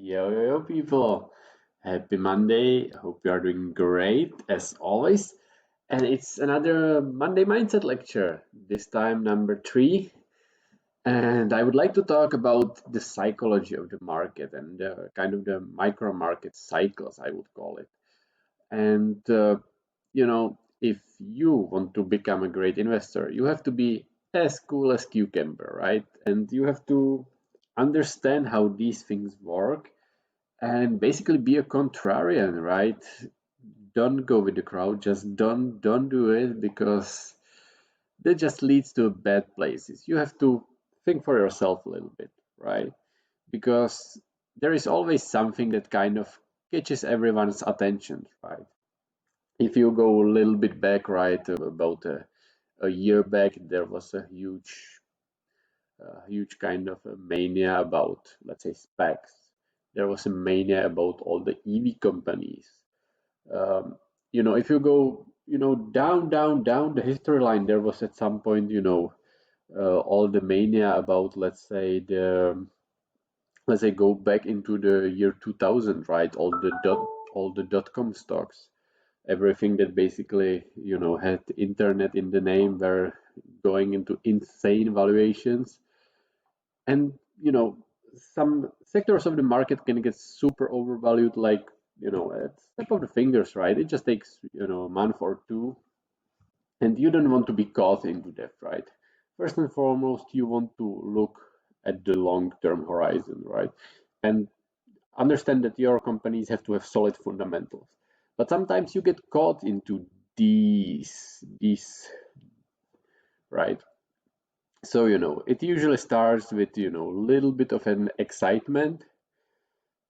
Yo, people. Happy Monday. Hope you are doing great as always. And it's another Monday Mindset lecture, this time number 3. And I would like to talk about the psychology of the market and kind of the micro market cycles, I would call it. And, if you want to become a great investor, you have to be as cool as cucumber, right? And you have to understand how these things work and basically be a contrarian, right? Don't go with the crowd, just don't do it because that just leads to bad places. You have to think for yourself a little bit, right? Because there is always something that kind of catches everyone's attention, right? If you go a little bit back, right, about a year back, there was a huge kind of a mania about, let's say, specs. There was a mania about all the EV companies. If you go, down the history line, there was at some point, all the mania about, let's say, go back into the year 2000, right? All the dot-com stocks, everything that basically, had internet in the name were going into insane valuations. And some sectors of the market can get super overvalued, like at snap of the fingers, right? It just takes a month or two, and you don't want to be caught into that, right? First and foremost, you want to look at the long-term horizon, right? And understand that your companies have to have solid fundamentals. But sometimes you get caught into these, right? So, it usually starts with, a little bit of an excitement.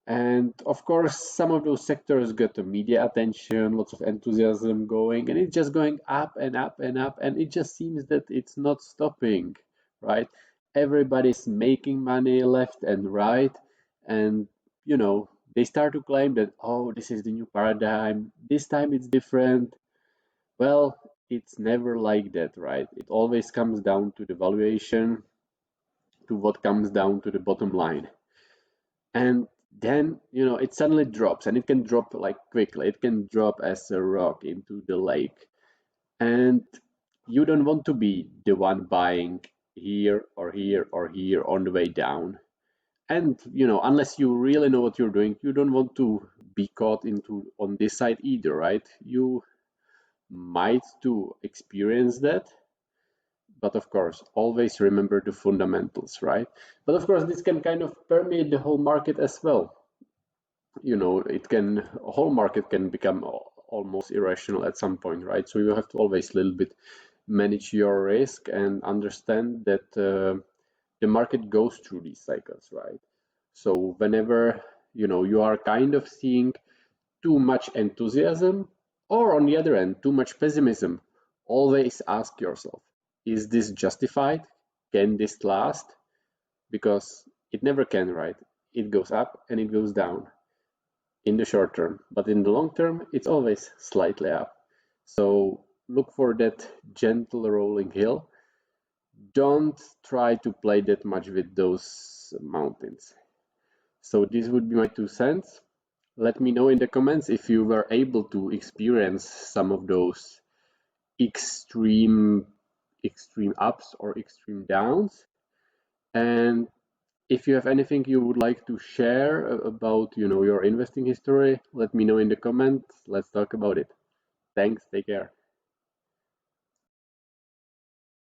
And of course, some of those sectors get the media attention, lots of enthusiasm going, and it's just going up and up and up. And it just seems that it's not stopping, right? Everybody's making money left and right. And, they start to claim that, oh, this is the new paradigm. This time it's different. Well, it's never like that, right? It always comes down to the valuation, to what comes down to the bottom line. And then, it suddenly drops, and it can drop like quickly. It can drop as a rock into the lake. And you don't want to be the one buying here or here or here on the way down. And, unless you really know what you're doing, you don't want to be caught into on this side either, right? You might to experience that, but of course always remember the fundamentals, right? But of course this can kind of permeate the whole market as well. A whole market can become almost irrational at some point, right? So you have to always a little bit manage your risk and understand that the market goes through these cycles, right? So whenever you are kind of seeing too much enthusiasm, or on the other end, too much pessimism, always ask yourself, is this justified? Can this last? Because it never can, right? It goes up and it goes down in the short term, but in the long term, it's always slightly up. So look for that gentle rolling hill. Don't try to play that much with those mountains. So this would be my 2 cents. Let me know in the comments if you were able to experience some of those extreme ups or extreme downs. And if you have anything you would like to share about your investing history, let me know in the comments. Let's talk about it. Thanks. Take care.